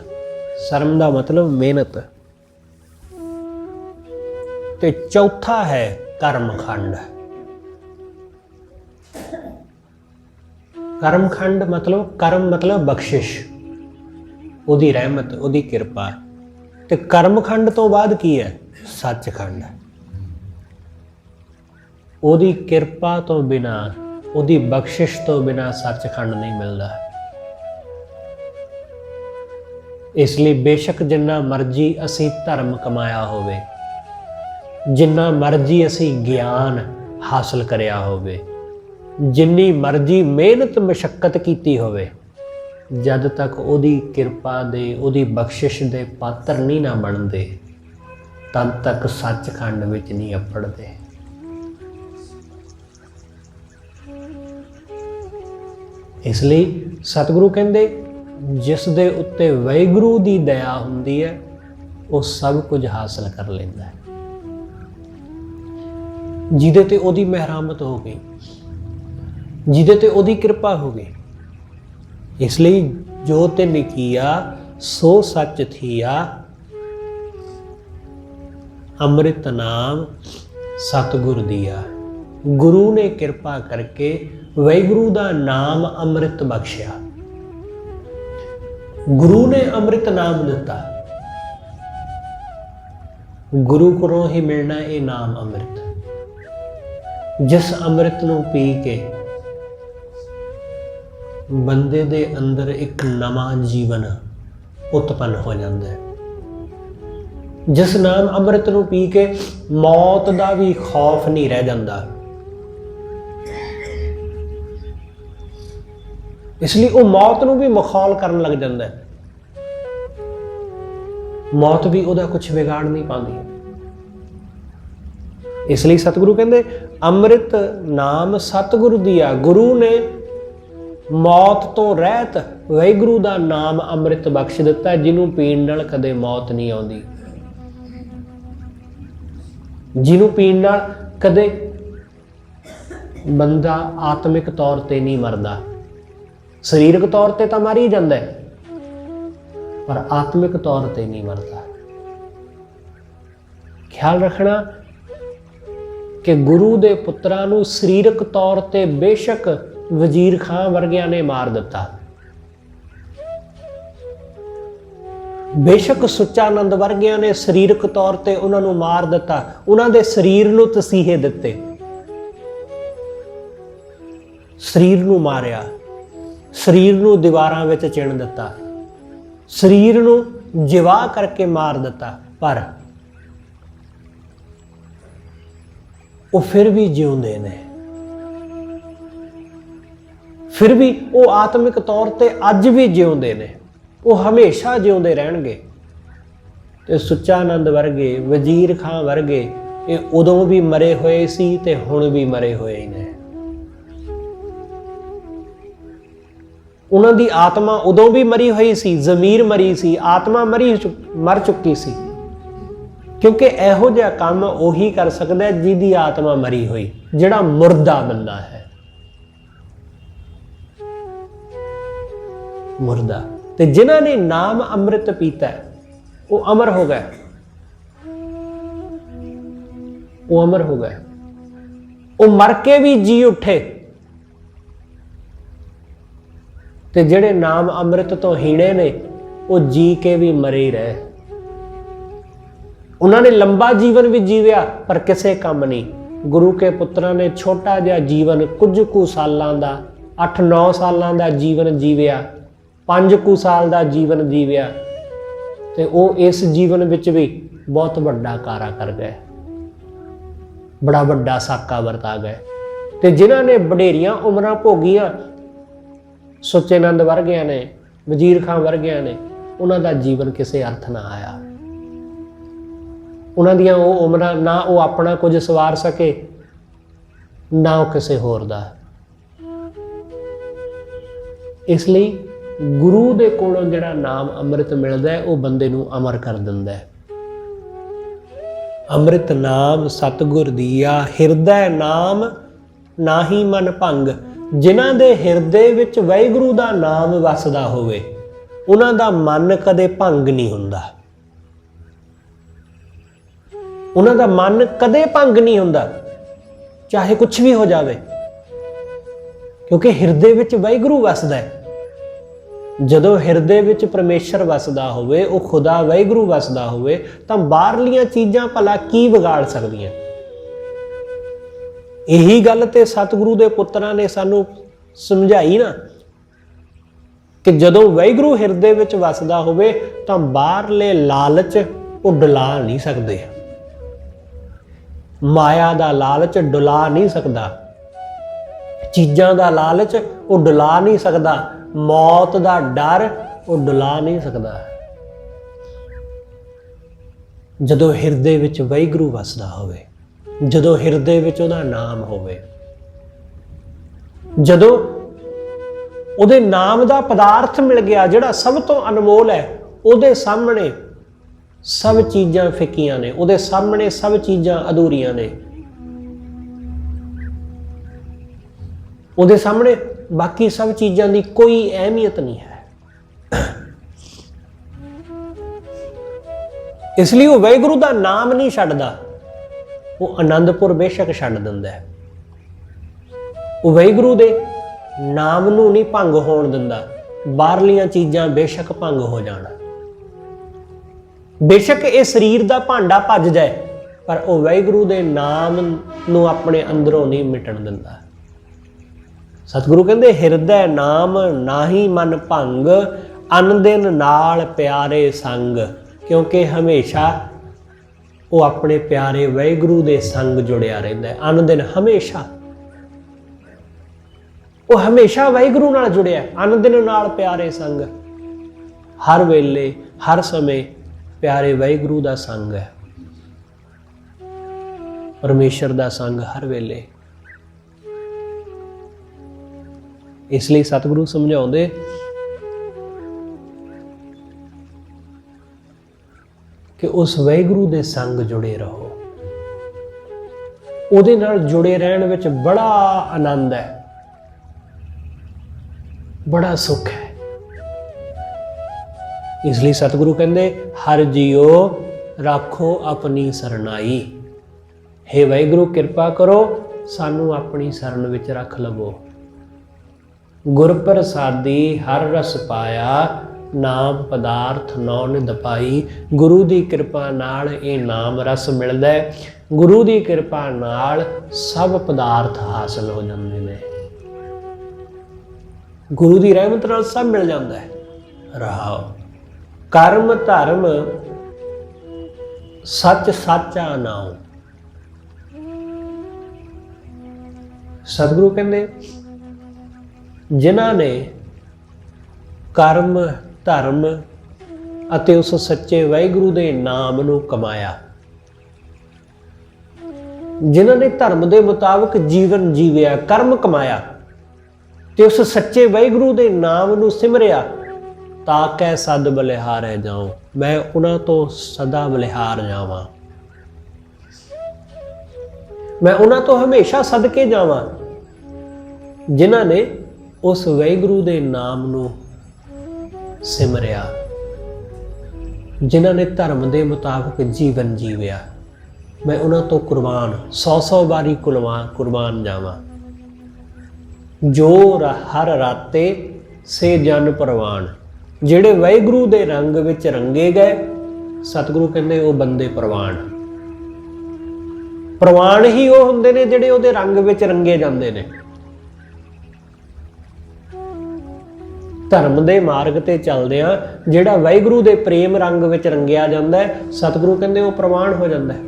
ਸਰਮ ਦਾ ਮਤਲਬ ਮਿਹਨਤ, ਤੇ ਚੌਥਾ ਹੈ ਕਰਮ ਖੰਡ। ਕਰਮ ਖੰਡ ਮਤਲਬ, ਕਰਮ ਮਤਲਬ ਬਖਸ਼ਿਸ਼, ਉਹਦੀ ਰਹਿਮਤ, ਉਹਦੀ ਕਿਰਪਾ। ਤੇ ਕਰਮ ਖੰਡ ਤੋਂ ਬਾਅਦ ਕੀ ਹੈ? ਸੱਚਖੰਡ। ਉਹਦੀ ਕਿਰਪਾ ਤੋਂ ਬਿਨਾ, ਉਹਦੀ ਬਖਸ਼ਿਸ਼ ਤੋਂ ਬਿਨਾ ਸੱਚਖੰਡ ਨਹੀਂ ਮਿਲਦਾ। ਇਸ ਲਈ ਬੇਸ਼ੱਕ ਜਿੰਨਾ ਮਰਜ਼ੀ ਅਸੀਂ ਧਰਮ ਕਮਾਇਆ ਹੋਵੇ, ਜਿੰਨਾ ਮਰਜ਼ੀ ਅਸੀਂ ਗਿਆਨ ਹਾਸਲ ਕਰਿਆ ਹੋਵੇ, ਜਿੰਨੀ ਮਰਜ਼ੀ ਮਿਹਨਤ ਮਸ਼ੱਕਤ ਕੀਤੀ ਹੋਵੇ, ਜਦ ਤੱਕ ਉਹਦੀ ਕਿਰਪਾ ਦੇ, ਉਹਦੀ ਬਖਸ਼ਿਸ਼ ਦੇ ਪਾਤਰ ਨਹੀਂ ਨਾ ਬਣਦੇ, ਤਦ ਤੱਕ ਸੱਚਖੰਡ ਵਿੱਚ ਨਹੀਂ ਅੱਪੜਦੇ। ਇਸ ਲਈ ਸਤਿਗੁਰੂ ਕਹਿੰਦੇ ਜਿਸ ਦੇ ਉੱਤੇ ਵਾਹਿਗੁਰੂ ਦੀ ਦਇਆ ਹੁੰਦੀ ਹੈ ਉਹ ਸਭ ਕੁਝ ਹਾਸਲ ਕਰ ਲੈਂਦਾ ਹੈ। ਜਿਹਦੇ ਤੇ ਉਹਦੀ ਮਿਹਰਮਤ ਹੋ ਗਈ, ਜਿਹਦੇ ਤੇ ਉਹਦੀ ਕਿਰਪਾ ਹੋ ਗਈ। ਇਸ ਲਈ ਜੋ ਤਿਨ ਕੀਆ ਸੋ ਸੱਚ ਥੀਆ, ਅੰਮ੍ਰਿਤ ਨਾਮ ਸਤਿਗੁਰ ਦੀਆ। ਗੁਰੂ ਨੇ ਕਿਰਪਾ ਕਰਕੇ ਵਾਹਿਗੁਰੂ ਦਾ ਨਾਮ ਅੰਮ੍ਰਿਤ ਬਖਸ਼ਿਆ। ਗੁਰੂ ਨੇ ਅੰਮ੍ਰਿਤ ਨਾਮ ਦਿੱਤਾ। ਗੁਰੂ ਕੋਲੋਂ ਹੀ ਮਿਲਣਾ ਇਹ ਨਾਮ ਅੰਮ੍ਰਿਤ। ਜਿਸ ਅੰਮ੍ਰਿਤ ਨੂੰ ਪੀ ਕੇ ਬੰਦੇ ਦੇ ਅੰਦਰ ਇੱਕ ਨਵਾਂ ਜੀਵਨ ਉਤਪੰਨ ਹੋ ਜਾਂਦਾ ਹੈ, ਜਿਸ ਨਾਮ ਅੰਮ੍ਰਿਤ ਨੂੰ ਪੀ ਕੇ ਮੌਤ ਦਾ ਵੀ ਖੌਫ ਨਹੀਂ ਰਹਿ ਜਾਂਦਾ। ਇਸ ਲਈ ਉਹ ਮੌਤ ਨੂੰ ਵੀ ਮਖੌਲ ਕਰਨ ਲੱਗ ਜਾਂਦਾ ਹੈ। ਮੌਤ ਵੀ ਉਹਦਾ ਕੁਝ ਵਿਗਾੜ ਨਹੀਂ ਪਾਉਂਦੀ। ਇਸ ਲਈ ਸਤਿਗੁਰੂ ਕਹਿੰਦੇ ਅੰਮ੍ਰਿਤ ਨਾਮ ਸਤਿਗੁਰੂ ਦੀਆ। ਗੁਰੂ ਨੇ ਮੌਤ ਤੋਂ ਰਹਿਤ ਵਾਹਿਗੁਰੂ ਦਾ ਨਾਮ ਅੰਮ੍ਰਿਤ ਬਖਸ਼ ਦਿੱਤਾ, ਜਿਹਨੂੰ ਪੀਣ ਨਾਲ ਕਦੇ ਮੌਤ ਨਹੀਂ ਆਉਂਦੀ, ਜਿਹਨੂੰ ਪੀਣ ਨਾਲ ਕਦੇ ਬੰਦਾ ਆਤਮਿਕ ਤੌਰ ਤੇ ਨਹੀਂ ਮਰਦਾ। ਸਰੀਰਕ ਤੌਰ ਤੇ ਤਾਂ ਮਰ ਹੀ ਜਾਂਦਾ ਹੈ, ਪਰ ਆਤਮਿਕ ਤੌਰ ਤੇ ਨਹੀਂ ਮਰਦਾ। ਖਿਆਲ ਰੱਖਣਾ ਕਿ ਗੁਰੂ ਦੇ ਪੁੱਤਰਾਂ ਨੂੰ ਸਰੀਰਕ ਤੌਰ ਤੇ ਬੇਸ਼ੱਕ ਵਜ਼ੀਰ ਖਾਂ ਵਰਗਿਆਂ ਨੇ ਮਾਰ ਦਿੱਤਾ, ਬੇਸ਼ੱਕ ਸੁੱਚਾਨੰਦ ਵਰਗਿਆਂ ਨੇ ਸਰੀਰਕ ਤੌਰ ਤੇ ਉਹਨਾਂ ਨੂੰ ਮਾਰ ਦਿੱਤਾ, ਉਹਨਾਂ ਦੇ ਸਰੀਰ ਨੂੰ ਤਸੀਹੇ ਦਿੱਤੇ, ਸਰੀਰ ਨੂੰ ਮਾਰਿਆ, ਸਰੀਰ ਨੂੰ ਦੀਵਾਰਾਂ ਵਿੱਚ ਚਿਣ ਦਿੱਤਾ, ਸਰੀਰ ਨੂੰ ਜਿਵਾ ਕਰਕੇ ਮਾਰ ਦਿੱਤਾ, ਪਰ ਉਹ ਫਿਰ ਵੀ ਜਿਉਂਦੇ ਨੇ। ਫਿਰ ਵੀ ਉਹ ਆਤਮਿਕ ਤੌਰ ਤੇ ਅੱਜ ਵੀ ਜਿਉਂਦੇ ਨੇ, ਉਹ ਹਮੇਸ਼ਾ ਜਿਉਂਦੇ ਰਹਿਣਗੇ। ਤੇ ਸੁੱਚਾਨੰਦ ਵਰਗੇ, ਵਜ਼ੀਰ ਖਾਂ ਵਰਗੇ ਇਹ ਉਦੋਂ ਵੀ ਮਰੇ ਹੋਏ ਸੀ ਤੇ ਹੁਣ ਵੀ ਮਰੇ ਹੋਏ ਹੀ ਨੇ। ਉਹਨਾਂ ਦੀ ਆਤਮਾ ਉਦੋਂ ਵੀ ਮਰੀ ਹੋਈ ਸੀ, ਜ਼ਮੀਰ ਮਰੀ ਸੀ, ਆਤਮਾ ਮਰ ਚੁੱਕੀ ਸੀ। ਕਿਉਂਕਿ ਇਹੋ ਜਿਹਾ ਕੰਮ ਉਹੀ ਕਰ ਸਕਦਾ ਜਿਹਦੀ ਆਤਮਾ ਮਰੀ ਹੋਈ, ਜਿਹੜਾ ਮੁਰਦਾ ਬੰਦਾ ਹੈ, ਮੁਰਦਾ। ਤੇ ਜਿਨ੍ਹਾਂ ਨੇ ਨਾਮ ਅੰਮ੍ਰਿਤ ਪੀਤਾ ਉਹ ਅਮਰ ਹੋ ਗਏ, ਉਹ ਅਮਰ ਹੋ ਗਏ। ਉਹ ਮਰ ਕੇ ਵੀ ਜੀ ਉੱਠੇ, ਤੇ ਜਿਹੜੇ ਨਾਮ ਅੰਮ੍ਰਿਤ ਤੋਂ ਹੀਣੇ ਨੇ ਉਹ ਜੀ ਕੇ ਵੀ ਮਰੇ ਹੀ ਰਹੇ। ਉਹਨਾਂ ਨੇ ਲੰਬਾ ਜੀਵਨ ਵੀ ਜੀਵਿਆ ਪਰ ਕਿਸੇ ਕੰਮ ਨਹੀਂ। ਗੁਰੂ ਕੇ ਪੁੱਤਰਾਂ ਨੇ ਛੋਟਾ ਜਿਹਾ ਜੀਵਨ ਕੁਝ ਕੁ ਸਾਲਾਂ ਦਾ 8-9 ਸਾਲਾਂ ਦਾ ਜੀਵਨ ਜੀਵਿਆ, 5 ਕੁ ਸਾਲ ਦਾ ਜੀਵਨ ਜੀਵਿਆ ਤੇ ਉਹ ਇਸ ਜੀਵਨ ਵਿੱਚ ਵੀ ਬਹੁਤ ਵੱਡਾ ਕਾਰਾ ਕਰ ਗਏ, ਬੜਾ ਵੱਡਾ ਸਾਕਾ ਵਰਤਾ ਗਏ। ਤੇ ਜਿਨ੍ਹਾਂ ਨੇ ਵਡੇਰੀਆਂ ਉਮਰਾਂ ਭੋਗੀਆਂ, ਸੁੱਚੇਨੰਦ ਵਰਗਿਆਂ ਨੇ, ਵਜ਼ੀਰ ਖਾਂ ਵਰਗਿਆਂ ਨੇ, ਉਹਨਾਂ ਦਾ ਜੀਵਨ ਕਿਸੇ ਅਰਥ ਨਾ ਆਇਆ। ਉਹਨਾਂ ਦੀਆਂ ਉਹ ਉਮਰਾਂ ਨਾ ਉਹ ਆਪਣਾ ਕੁਝ ਸਵਾਰ ਸਕੇ ਨਾ ਉਹ ਕਿਸੇ ਹੋਰ ਦਾ। ਇਸ ਲਈ ਗੁਰੂ ਦੇ ਕੋਲੋਂ ਜਿਹੜਾ ਨਾਮ ਅੰਮ੍ਰਿਤ ਮਿਲਦਾ ਹੈ ਉਹ ਬੰਦੇ ਨੂੰ ਅਮਰ ਕਰ ਦਿੰਦਾ ਹੈ। ਅੰਮ੍ਰਿਤ ਨਾਮ ਸਤਿਗੁਰ ਦੀਆ, ਹਿਰਦੈ ਨਾਮ ਨਾਹੀ ਮਨ ਭੰਗ। ਜਿਨ੍ਹਾਂ ਦੇ ਹਿਰਦੇ ਵਿੱਚ ਵਾਹਿਗੁਰੂ ਦਾ ਨਾਮ ਵਸਦਾ ਹੋਵੇ ਉਹਨਾਂ ਦਾ ਮਨ ਕਦੇ ਭੰਗ ਨਹੀਂ ਹੁੰਦਾ। ਉਹਨਾਂ ਦਾ ਮਨ ਕਦੇ ਭੰਗ ਨਹੀਂ ਹੁੰਦਾ, ਚਾਹੇ ਕੁਝ ਵੀ ਹੋ ਜਾਵੇ, ਕਿਉਂਕਿ ਹਿਰਦੇ ਵਿੱਚ ਵਾਹਿਗੁਰੂ ਵਸਦਾ ਹੈ। ਜਦੋਂ ਹਿਰਦੇ ਵਿੱਚ ਪਰਮੇਸ਼ਰ ਵਸਦਾ ਹੋਵੇ, ਉਹ ਖੁਦਾ ਵਾਹਿਗੁਰੂ ਵਸਦਾ ਹੋਵੇ, ਤਾਂ ਬਾਹਰਲੀਆਂ ਚੀਜ਼ਾਂ ਭਲਾ ਕੀ ਵਿਗਾੜ ਸਕਦੀਆਂ। ਇਹੀ ਗੱਲ ਤੇ ਸਤਿਗੁਰੂ ਦੇ ਪੁੱਤਰਾਂ ਨੇ ਸਾਨੂੰ ਸਮਝਾਈ ਨਾ ਕਿ ਜਦੋਂ ਵਾਹਿਗੁਰੂ ਹਿਰਦੇ ਵਿੱਚ ਵਸਦਾ ਹੋਵੇ ਤਾਂ ਬਾਹਰਲੇ ਲਾਲਚ ਉਹ ਡੁਲਾ ਨਹੀਂ ਸਕਦੇ। ਮਾਇਆ ਦਾ ਲਾਲਚ ਡੁਲਾ ਨਹੀਂ ਸਕਦਾ, ਚੀਜ਼ਾਂ ਦਾ ਲਾਲਚ ਉਹ ਡੁਲਾ ਨਹੀਂ ਸਕਦਾ, ਮੌਤ ਦਾ ਡਰ ਉਹ ਡੁਲਾ ਨਹੀਂ ਸਕਦਾ। ਜਦੋਂ ਹਿਰਦੇ ਵਿੱਚ ਵਾਹਿਗੁਰੂ ਵਸਦਾ ਹੋਵੇ, ਜਦੋਂ ਹਿਰਦੇ ਵਿੱਚ ਉਹਦਾ ਨਾਮ ਹੋਵੇ, ਜਦੋਂ ਉਹਦੇ ਨਾਮ ਦਾ ਪਦਾਰਥ ਮਿਲ ਗਿਆ ਜਿਹੜਾ ਸਭ ਤੋਂ ਅਨਮੋਲ ਹੈ, ਉਹਦੇ ਸਾਹਮਣੇ ਸਭ ਚੀਜ਼ਾਂ ਫਿੱਕੀਆਂ ਨੇ, ਉਹਦੇ ਸਾਹਮਣੇ ਸਭ ਚੀਜ਼ਾਂ ਅਧੂਰੀਆਂ ਨੇ, ਉਹਦੇ ਸਾਹਮਣੇ ਬਾਕੀ ਸਭ ਚੀਜ਼ਾਂ ਦੀ ਕੋਈ ਅਹਿਮੀਅਤ ਨਹੀਂ ਹੈ। ਇਸ ਲਈ ਉਹ ਵਾਹਿਗੁਰੂ ਦਾ ਨਾਮ ਨਹੀਂ ਛੱਡਦਾ, ਉਹ ਆਨੰਦਪੁਰ ਬੇਸ਼ੱਕ ਛੱਡ ਦਿੰਦਾ ਹੈ। ਉਹ ਵਾਹਿਗੁਰੂ ਦੇ ਨਾਮ ਨੂੰ ਨਹੀਂ ਭੰਗ ਹੋਣ ਦਿੰਦਾ। ਬਾਹਰਲੀਆਂ ਚੀਜ਼ਾਂ ਬੇਸ਼ੱਕ ਭੰਗ ਹੋ ਜਾਣ, ਬੇਸ਼ੱਕ ਇਹ ਸਰੀਰ ਦਾ ਭਾਂਡਾ ਭੱਜ ਜਾਏ, ਪਰ ਉਹ ਵਾਹਿਗੁਰੂ ਦੇ ਨਾਮ ਨੂੰ ਆਪਣੇ ਅੰਦਰੋਂ ਨਹੀਂ ਮਿਟਣ ਦਿੰਦਾ। ਸਤਿਗੁਰੂ ਕਹਿੰਦੇ ਹਿਰਦੈ ਨਾਮ ਨਾਹੀ ਮਨ ਭੰਗ, ਅਨ ਦਿਨ ਨਾਲ ਪਿਆਰੇ ਸੰਗ। ਕਿਉਂਕਿ ਹਮੇਸ਼ਾ ਉਹ ਆਪਣੇ ਪਿਆਰੇ ਵਾਹਿਗੁਰੂ ਦੇ ਸੰਗ ਜੁੜਿਆ ਰਹਿੰਦਾ ਹੈ। ਅਨ ਦਿਨ ਹਮੇਸ਼ਾ ਉਹ ਹਮੇਸ਼ਾ ਵਾਹਿਗੁਰੂ ਨਾਲ ਜੁੜਿਆ, ਅਨ ਦਿਨ ਨਾਲ ਪਿਆਰੇ ਸੰਗ। ਹਰ ਵੇਲੇ ਹਰ ਸਮੇਂ ਪਿਆਰੇ ਵਾਹਿਗੁਰੂ ਦਾ ਸੰਗ ਹੈ, ਪਰਮੇਸ਼ਰ ਦਾ ਸੰਗ ਹਰ ਵੇਲੇ। ਇਸ ਲਈ ਸਤਿਗੁਰੂ ਸਮਝਾਉਂਦੇ ਕਿ ਉਸ ਵਾਹਿਗੁਰੂ ਦੇ ਸੰਗ ਜੁੜੇ ਰਹੋ। ਉਹਦੇ ਨਾਲ ਜੁੜੇ ਰਹਿਣ ਵਿੱਚ ਬੜਾ ਆਨੰਦ ਹੈ, ਬੜਾ ਸੁੱਖ ਹੈ। ਇਸ ਲਈ ਸਤਿਗੁਰੂ ਕਹਿੰਦੇ ਹਰ ਜੀਓ ਰੱਖੋ ਆਪਣੀ ਸਰਨਾਈ। ਹੇ ਵਾਹਿਗੁਰੂ ਕਿਰਪਾ ਕਰੋ ਸਾਨੂੰ ਆਪਣੀ ਸ਼ਰਨ ਵਿੱਚ ਰੱਖ ਲਵੋ। ਗੁਰ ਪ੍ਰਸਾਦੀ ਹਰ ਰਸ ਪਾਇਆ, ਨਾਮ ਪਦਾਰਥ ਨੌ ਨਿਧ ਪਾਈ। ਗੁਰੂ ਦੀ ਕਿਰਪਾ ਨਾਲ ਇਹ ਨਾਮ ਰਸ ਮਿਲਦਾ ਹੈ। ਗੁਰੂ ਦੀ ਕਿਰਪਾ ਨਾਲ ਸਭ ਪਦਾਰਥ ਹਾਸਲ ਹੋ ਜਾਂਦੇ ਨੇ। ਗੁਰੂ ਦੀ ਰਹਿਮਤ ਨਾਲ ਸਭ ਮਿਲ ਜਾਂਦਾ ਹੈ। ਰਹਾਓ ਕਰਮ ਧਰਮ ਸੱਚ ਸਾਚਾ ਨਾਉ। ਸਤਿਗੁਰੂ ਕਹਿੰਦੇ ਜਿਨ੍ਹਾਂ ਨੇ ਕਰਮ ਧਰਮ ਅਤੇ ਉਸ ਸੱਚੇ ਵਾਹਿਗੁਰੂ ਦੇ ਨਾਮ ਨੂੰ ਕਮਾਇਆ, ਜਿਨ੍ਹਾਂ ਨੇ ਧਰਮ ਦੇ ਮੁਤਾਬਕ ਜੀਵਨ ਜੀਵਿਆ, ਕਰਮ ਕਮਾਇਆ ਤੇ ਉਸ ਸੱਚੇ ਵਾਹਿਗੁਰੂ ਦੇ ਨਾਮ ਨੂੰ ਸਿਮਰਿਆ, ਤਾਂ ਕਹਿ ਸਦ ਬਲਿਹਾਰੈ ਜਾਉ। ਮੈਂ ਉਹਨਾਂ ਤੋਂ ਸਦਾ ਬਲਿਹਾਰ ਜਾਵਾਂ, ਮੈਂ ਉਹਨਾਂ ਤੋਂ ਹਮੇਸ਼ਾ ਸਦਕੇ ਜਾਵਾਂ ਜਿਨ੍ਹਾਂ ਨੇ ਉਸ ਵਾਹਿਗੁਰੂ ਦੇ ਨਾਮ ਨੂੰ ਸਿਮਰਿਆ, ਜਿਨ੍ਹਾਂ ਨੇ ਧਰਮ ਦੇ ਮੁਤਾਬਕ ਜੀਵਨ ਜੀਵਿਆ। ਮੈਂ ਉਹਨਾਂ ਤੋਂ ਕੁਰਬਾਨ 100 ਵਾਰੀ ਕੁਰਬਾਨ ਜਾਵਾਂ। ਜੋ ਹਰ ਰਾਤੇ ਸੇ ਜਨ ਪ੍ਰਵਾਨ। ਜਿਹੜੇ ਵਾਹਿਗੁਰੂ ਦੇ ਰੰਗ ਵਿੱਚ ਰੰਗੇ ਗਏ, ਸਤਿਗੁਰੂ ਕਹਿੰਦੇ ਉਹ ਬੰਦੇ ਪ੍ਰਵਾਨ। ਪ੍ਰਵਾਨ ਹੀ ਉਹ ਹੁੰਦੇ ਨੇ ਜਿਹੜੇ ਉਹਦੇ ਰੰਗ ਵਿੱਚ ਰੰਗੇ ਜਾਂਦੇ ਨੇ। ਧਰਮ ਦੇ ਮਾਰਗ ਤੇ ਚੱਲਦਿਆਂ ਜਿਹੜਾ ਵਾਹਿਗੁਰੂ ਦੇ ਪ੍ਰੇਮ ਰੰਗ ਵਿੱਚ ਰੰਗਿਆ ਜਾਂਦਾ ਹੈ, ਸਤਿਗੁਰੂ ਕਹਿੰਦੇ ਉਹ ਪ੍ਰਵਾਨ ਹੋ ਜਾਂਦਾ ਹੈ।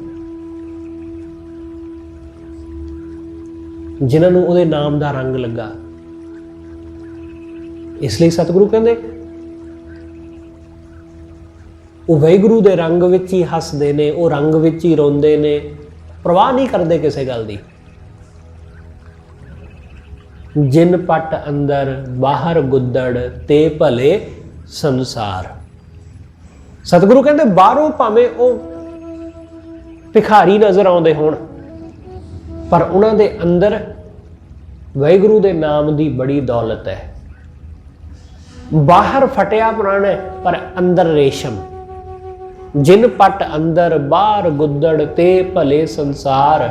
ਜਿਨ੍ਹਾਂ ਨੂੰ ਉਹਦੇ ਨਾਮ ਦਾ ਰੰਗ ਲੱਗਾ, ਇਸ ਲਈ ਸਤਿਗੁਰੂ ਕਹਿੰਦੇ ਉਹ ਵਾਹਿਗੁਰੂ ਦੇ ਰੰਗ ਵਿੱਚ ਹੀ ਹੱਸਦੇ ਨੇ, ਉਹ ਰੰਗ ਵਿੱਚ ਹੀ ਰੋਂਦੇ ਨੇ, ਪ੍ਰਵਾਹ ਨਹੀਂ ਕਰਦੇ ਕਿਸੇ ਗੱਲ ਦੀ। ਜਿਨ ਪਟ ਅੰਦਰ ਬਾਹਰ ਗੁੱਦੜ ਤੇ ਭਲੇ ਸੰਸਾਰ। ਸਤਿਗੁਰੂ ਕਹਿੰਦੇ ਬਾਹਰੋਂ ਭਾਵੇਂ ਉਹ ਭਿਖਾਰੀ ਨਜ਼ਰ ਆਉਂਦੇ ਹੋਣ, ਪਰ ਉਹਨਾਂ ਦੇ ਅੰਦਰ ਵਾਹਿਗੁਰੂ ਦੇ ਨਾਮ ਦੀ ਬੜੀ ਦੌਲਤ ਹੈ। ਬਾਹਰ ਫਟਿਆ ਪੁਰਾਣਾ ਹੈ, ਪਰ ਅੰਦਰ ਰੇਸ਼ਮ। ਜਿਨ ਪਟ ਅੰਦਰ ਬਾਹਰ ਗੁੱਦੜ ਤੇ ਭਲੇ ਸੰਸਾਰ।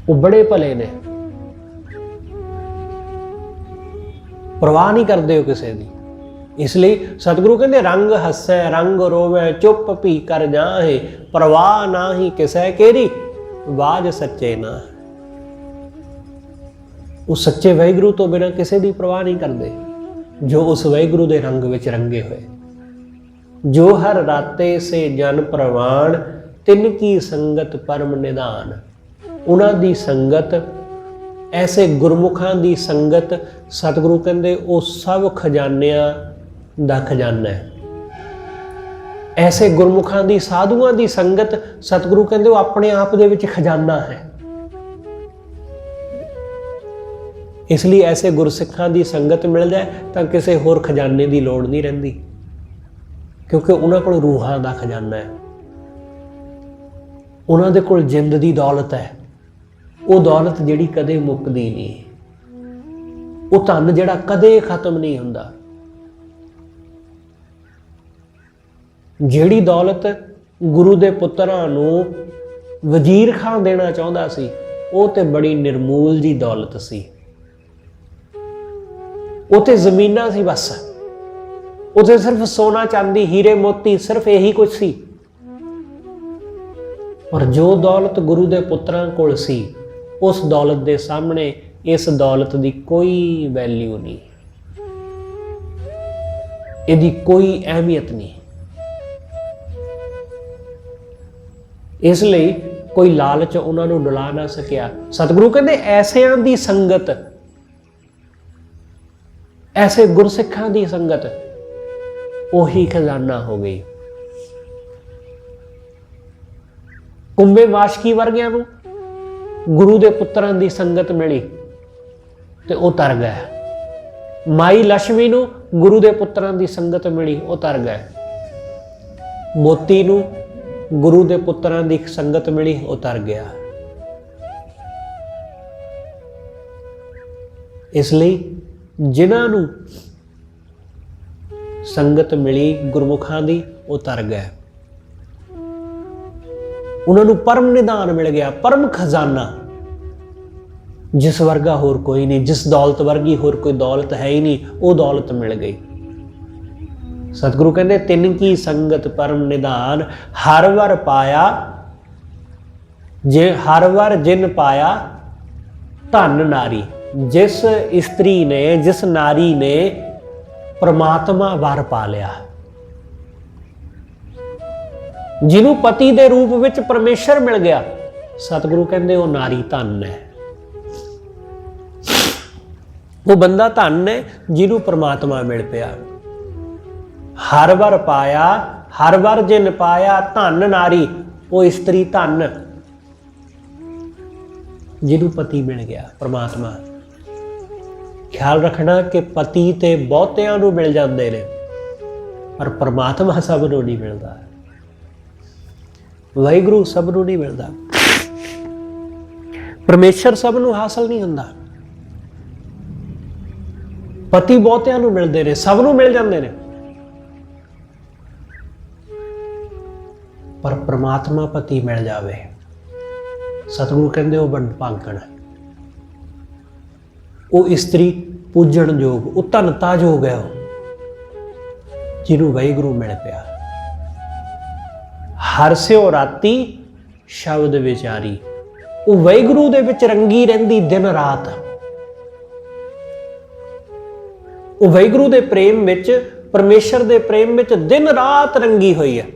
ਉਹ ਬੜੇ ਭਲੇ ਨੇ, ਪ੍ਰਵਾਹ ਨਹੀਂ ਕਰਦੇ ਹੋ ਕਿਸੇ ਦੀ। ਇਸ ਲਈ ਸਤਿਗੁਰੂ ਕਹਿੰਦੇ ਰੰਗ ਹੱਸੈ ਰੰਗ ਰੋਵੈ ਚੁੱਪ ਭੀ ਕਰ ਜਾਹੇ। ਪ੍ਰਵਾਹ ਨਾਹੀ ਕਿਸੈ ਕੇਰੀ ਬਾਜ ਸੱਚੇ ਨਾ। ਉਹ ਸੱਚੇ ਵਾਹਿਗੁਰੂ ਤੋਂ ਬਿਨਾਂ ਕਿਸੇ ਦੀ ਪ੍ਰਵਾਹ ਨਹੀਂ ਕਰਦੇ, ਜੋ ਉਸ ਵਾਹਿਗੁਰੂ ਦੇ ਰੰਗ ਵਿੱਚ ਰੰਗੇ ਹੋਏ। ਜੋ ਹਰ ਰਾਤੇ ਸੇ ਜਨ ਪ੍ਰਵਾਨ, ਤਿਨ ਕੀ ਸੰਗਤ ਪਰਮ ਨਿਧਾਨ। ਉਹਨਾਂ ਦੀ ਸੰਗਤ, ਐਸੇ ਗੁਰਮੁਖਾਂ ਦੀ ਸੰਗਤ, ਸਤਿਗੁਰੂ ਕਹਿੰਦੇ ਉਹ ਸਭ ਖਜ਼ਾਨਿਆਂ ਦਾ ਖਜ਼ਾਨਾ ਹੈ। ਐਸੇ ਗੁਰਮੁਖਾਂ ਦੀ, ਸਾਧੂਆਂ ਦੀ ਸੰਗਤ, ਸਤਿਗੁਰੂ ਕਹਿੰਦੇ ਉਹ ਆਪਣੇ ਆਪ ਦੇ ਵਿੱਚ ਖਜ਼ਾਨਾ ਹੈ। ਇਸ ਲਈ ਐਸੇ ਗੁਰਸਿੱਖਾਂ ਦੀ ਸੰਗਤ ਮਿਲ ਜਾਏ ਤਾਂ ਕਿਸੇ ਹੋਰ ਖਜ਼ਾਨੇ ਦੀ ਲੋੜ ਨਹੀਂ ਰਹਿੰਦੀ, ਕਿਉਂਕਿ ਉਹਨਾਂ ਕੋਲ ਰੂਹਾਂ ਦਾ ਖਜ਼ਾਨਾ ਹੈ। ਉਹਨਾਂ ਦੇ ਕੋਲ ਜਿੰਦ ਦੀ ਦੌਲਤ ਹੈ, ਉਹ ਦੌਲਤ ਜਿਹੜੀ ਕਦੇ ਮੁੱਕਦੀ ਨਹੀਂ, ਉਹ ਧਨ ਜਿਹੜਾ ਕਦੇ ਖਤਮ ਨਹੀਂ ਹੁੰਦਾ। ਜਿਹੜੀ ਦੌਲਤ ਗੁਰੂ ਦੇ ਪੁੱਤਰਾਂ ਨੂੰ ਵਜ਼ੀਰ ਖਾਂ ਦੇਣਾ ਚਾਹੁੰਦਾ ਸੀ, ਉਹ ਤੇ ਬੜੀ ਨਿਰਮੂਲ ਜੀ ਦੌਲਤ ਸੀ। ਉਹ ਤੇ ਜ਼ਮੀਨਾਂ ਸੀ ਬਸ, ਉਹ ਤੇ ਸਿਰਫ ਸੋਨਾ ਚਾਂਦੀ ਹੀਰੇ ਮੋਤੀ, ਸਿਰਫ ਇਹੀ ਕੁਝ ਸੀ। ਪਰ ਜੋ ਦੌਲਤ ਗੁਰੂ ਦੇ ਪੁੱਤਰਾਂ ਕੋਲ ਸੀ, ਉਸ ਦੌਲਤ ਦੇ ਸਾਹਮਣੇ ਇਸ ਦੌਲਤ ਦੀ ਕੋਈ ਵੈਲਿਊ ਨਹੀਂ, ਇਹਦੀ ਕੋਈ ਅਹਿਮੀਅਤ ਨਹੀਂ। ਇਸ ਲਈ ਕੋਈ ਲਾਲਚ ਉਹਨਾਂ ਨੂੰ ਡੁਲਾ ਨਾ ਸਕਿਆ। ਸਤਿਗੁਰੂ ਕਹਿੰਦੇ ਐਸਿਆਂ ਦੀ ਸੰਗਤ, ਐਸੇ ਗੁਰਸਿੱਖਾਂ ਦੀ ਸੰਗਤ ਉਹੀ ਖਜ਼ਾਨਾ ਹੋ ਗਈ। ਕੁੰਭੇ ਮਾਸ਼ਕੀ ਵਰਗਿਆਂ ਨੂੰ ਗੁਰੂ ਦੇ ਪੁੱਤਰਾਂ ਦੀ ਸੰਗਤ ਮਿਲੀ ਤੇ ਉਹ ਤਰ ਗਏ। ਮਾਈ ਲక్ష్ਮੀ ਨੂੰ ਗੁਰੂ ਦੇ ਪੁੱਤਰਾਂ ਦੀ ਸੰਗਤ ਮਿਲੀ, ਉਹ ਤਰ ਗਏ। ਮੋਤੀ ਨੂੰ ਗੁਰੂ ਦੇ ਪੁੱਤਰਾਂ ਦੀ ਸੰਗਤ ਮਿਲੀ, ਉਹ ਤਰ ਗਿਆ। ਇਸ ਲਈ ਜਿਨ੍ਹਾਂ ਨੂੰ ਸੰਗਤ ਮਿਲੀ ਗੁਰਮੁਖਾਂ ਦੀ, ਉਹ ਤਰ ਗਏ। ਉਹਨਾਂ ਨੂੰ ਪਰਮ ਨਿਧਾਨ ਮਿਲ ਗਿਆ, ਪਰਮ ਖਜ਼ਾਨਾ, ਜਿਸ ਵਰਗਾ ਹੋਰ ਕੋਈ ਨਹੀਂ, ਜਿਸ ਦੌਲਤ ਵਰਗੀ ਹੋਰ ਕੋਈ ਦੌਲਤ ਹੈ ਹੀ ਨਹੀਂ, ਉਹ ਦੌਲਤ ਮਿਲ ਗਈ। ਸਤਿਗੁਰੂ ਕਹਿੰਦੇ ਤਿੰਨ ਕੀ ਸੰਗਤ ਪਰਮ ਨਿਧਾਨ, ਹਰ ਵਰ ਪਾਇਆ ਜੇ ਹਰ ਵਰ ਜਿਨ ਪਾਇਆ ਧਨ ਨਾਰੀ। ਜਿਸ ਇਸਤਰੀ ਨੇ, ਜਿਸ ਨਾਰੀ ਨੇ ਪ੍ਰਮਾਤਮਾ ਵਰ ਪਾ ਲਿਆ, ਜਿਹਨੂੰ ਪਤੀ ਦੇ ਰੂਪ ਵਿੱਚ ਪਰਮੇਸ਼ਰ ਮਿਲ ਗਿਆ, ਸਤਿਗੁਰੂ ਕਹਿੰਦੇ ਉਹ ਨਾਰੀ ਧਨ ਹੈ, ਉਹ ਬੰਦਾ ਧਨ ਹੈ ਜਿਹਨੂੰ ਪ੍ਰਮਾਤਮਾ ਮਿਲ ਪਿਆ। ਹਰ ਵਰ ਪਾਇਆ, ਹਰ ਵਰ ਜਿਨ ਪਾਇਆ ਧਨ ਨਾਰੀ, ਉਹ ਇਸਤਰੀ ਧਨ ਜਿਹਨੂੰ ਪਤੀ ਮਿਲ ਗਿਆ ਪ੍ਰਮਾਤਮਾ। ਖਿਆਲ ਰੱਖਣਾ ਕਿ ਪਤੀ ਤੇ ਬਹੁਤਿਆਂ ਨੂੰ ਮਿਲ ਜਾਂਦੇ ਨੇ, ਪਰ ਪ੍ਰਮਾਤਮਾ ਸਭ ਨੂੰ ਨਹੀਂ ਮਿਲਦਾ, ਵਾਹਿਗੁਰੂ ਸਭ ਨੂੰ ਨਹੀਂ ਮਿਲਦਾ, ਪਰਮੇਸ਼ਰ ਸਭ ਨੂੰ ਹਾਸਲ ਨਹੀਂ ਹੁੰਦਾ। ਪਤੀ ਬਹੁਤਿਆਂ ਨੂੰ ਮਿਲਦੇ ਨੇ, ਸਭ ਨੂੰ ਮਿਲ ਜਾਂਦੇ ਨੇ, ਪਰ ਪ੍ਰਮਾਤਮਾ ਪਤੀ ਮਿਲ ਜਾਵੇ, ਸਤਿਗੁਰੂ ਕਹਿੰਦੇ ਉਹ ਵਡਭਾਗਣ ਹੈ। ਉਹ ਇਸਤਰੀ पूजणयोग, वो धनतायोग है, जिन्हों वाहिगुरू मिल पिया। हरस्यो राती शब्द विचारी, वो वाहिगुरू दे विच रंगी रहिंदी दिन रात। वो वाहिगुरू दे प्रेम विच, परमेश्वर दे प्रेम विच दिन रात रंगी हुई है,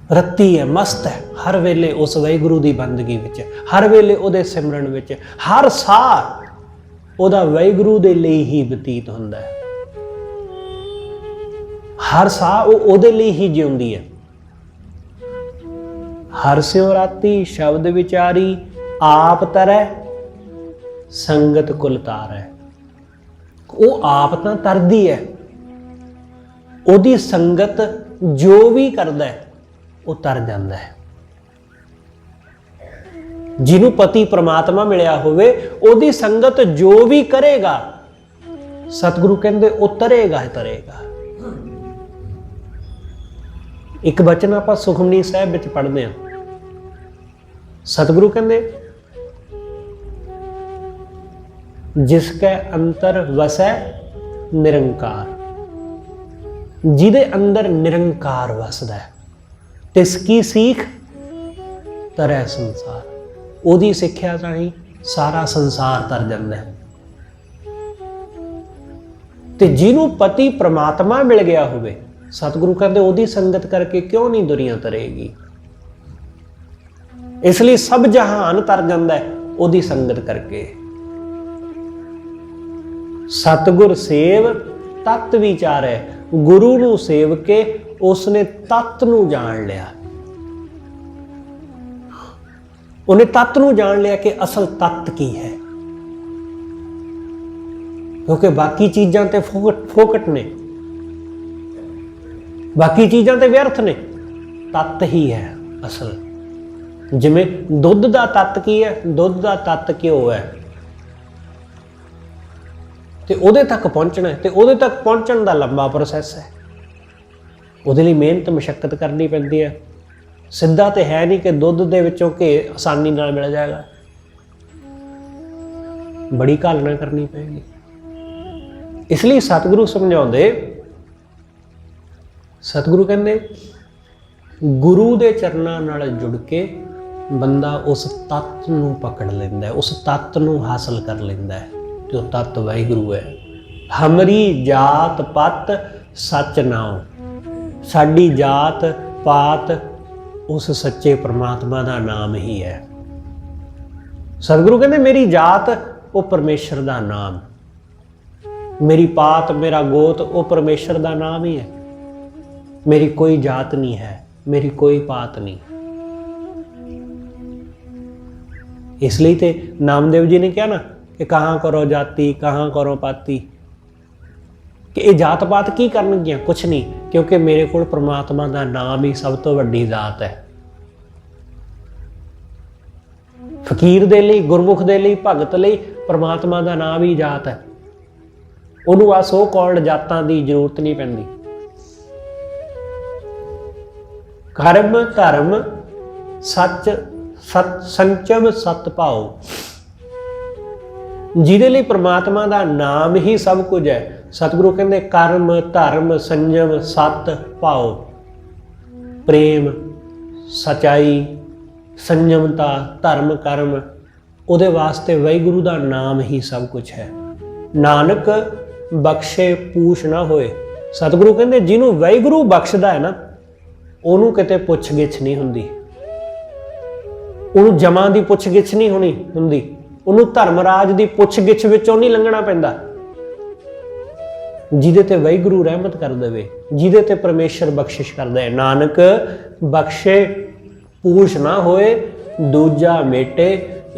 रत्ती है, मस्त है, हर वेले उस वाहिगुरू दी बंदगी विच, हर वेले उहदे सिमरन विच, हर साह उहदा वाहिगुरू दे लई ही बतीत हुंदा है, हर साह वो उहदे लई ही जिउंदी है। हरस्यो राती शब्द विचारी, आप तरै संगत कुल तारै। वो आप तां तरदी है, उहदी संगत जो भी करदा है वो तर जाता है। जिन्हों पति परमात्मा मिलिया होवे, उहदी संगत जो भी करेगा, सतगुरु कहंदे वो तरेगा ही तरेगा। एक वचन आपां सुखमनी साहिब विच पढ़दे हां, सतगुरु कहंदे जिसके अंतर वसै निरंकार, जिहदे अंदर निरंकार वसदा है, तिसकी सीख तरै संसार, ओदी सिक्ख्या राही सारा संसार तर जांदा है। ते जिन्हों पति परमात्मा मिल गया होवे, सतगुरु कहते ओदी संगत करके क्यों नहीं दुनिया तरेगी। इसलिए सब जहान तर जांदा है ओदी संगत करके। सतगुर सेव तत्त विचारे, गुरु नूं सेव के उसने तत्त नूं जान लिया। उन्हें तत्त नूं जान लिया कि असल तत्त की है, क्योंकि बाकी चीज़ां ते फोकट ने, बाकी चीज़ां ते व्यर्थ ने, तत्त ही है असल। जिमें दुध का तत्त की है, दुध का तत्त घ्यो है, ते उहदे तक पहुंचना है, ते उहदे तक पहुंचण दा लंबा प्रोसैस है। उहदे लई मेहनत मशक्कत करनी पैंदी है। सिद्धा तो है नहीं कि दुध दे विचों घी आसानी नाल मिल जाएगा, बड़ी घालना करनी पेगी। इसलिए सतगुरु समझाउंदे, सतगुरु कहंदे गुरु दे चरनां नाल जुड़ के बंदा उस तत्त नूं पकड़ लैंदा है, उस तत्त नूं हासिल कर लैंदा है, जो तत्त वाहिगुरू है। हमरी जात पत सच नाम, साडी जात पात उस सच्चे परमात्मा का नाम ही है। सतगुरु कहते मेरी जात वो परमेश्वर का नाम, मेरी पात मेरा गोत वो परमेश्वर का नाम ही है। मेरी कोई जात नहीं है, मेरी कोई पात नहीं। इसलिए तो नामदेव जी ने कहा ना कि कहाँ करो जाति कहाँ करो पाती, कि ये जात पात की करनगियां, कुछ नहीं, क्योंकि मेरे को परमात्मा का नाम ही सब तो वड्डी जात है। फकीर दे लई, गुरमुख दे लई, भगत लई परमात्मा का नाम ही जात है। उन्होंने आ सो कॉल्ड जातां की जरूरत नहीं पैंदी। कर्म धर्म सच सत संचम सत भाओ, जिहदे लई परमात्मा का नाम ही सब कुछ है। सतगुरु कहते कर्म धर्म संयम सत भाओ, प्रेम सच्चाई संयमता धर्म कर्म, उहदे वास्ते वाहिगुरू का नाम ही सब कुछ है। नानक बख्शे पूछ ना होए। सतगुरु कहते जिन्हों वाहिगुरू बख्शदा है ना, उन्होंने किते पुछ गिछ नहीं हुंदी, उन्होंने जमा की पुछ गिछ नहीं होनी हुंदी, उन्होंने धर्मराज की पुछ गिछ विचों नहीं लंघना पैंदा। जिहदे ते वाहिगुरू रहमत कर देवे, जिहदे ते परमेश्वर बख्शिश करदा है। नानक बख्शे पूछ ना होए, दूजा मेटे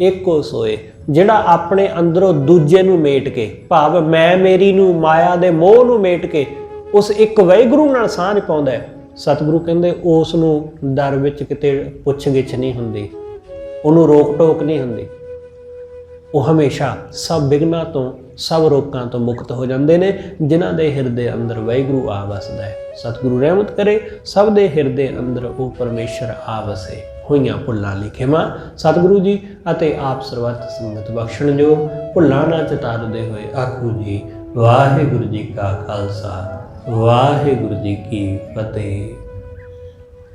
एको सोए। जिहड़ा अपने अंदरों दूजे नूं मेट के, भाव मैं मेरी नूं माया दे मोह नूं मेट के उस एक वाहिगुरू नाल सांझ पाउंदा है, सतगुरु कहंदे उस नूं दर विच किते पुछ गिछ नहीं हुंदी, उहनूं रोक टोक नहीं हुंदी। वो हमेशा सब विघ्नां तो सब रोकां तो मुक्त हो जाते हैं, जिन्हां दे हिरदे अंदर वाहिगुरू आ वसदा है। सतगुरु रहमत करे सब दे हिरदे अंदर वो परमेश्वर आ वसे। ਹੋਈਆਂ ਭੁੱਲਾਂ ਲਈ ਖਿਮਾ। ਸਤਿਗੁਰੂ ਜੀ ਅਤੇ ਆਪ ਸਰਬੱਤ ਸੰਗਤ ਬਖਸ਼ਣ ਜੋ ਭੁੱਲਾਂ ਨਾ ਚਤਾਰਦੇ ਹੋਏ ਆਖੂ ਜੀ ਵਾਹਿਗੁਰੂ ਜੀ ਕਾ ਖਾਲਸਾ ਵਾਹਿਗੁਰੂ ਜੀ ਕੀ ਫਤਿਹ।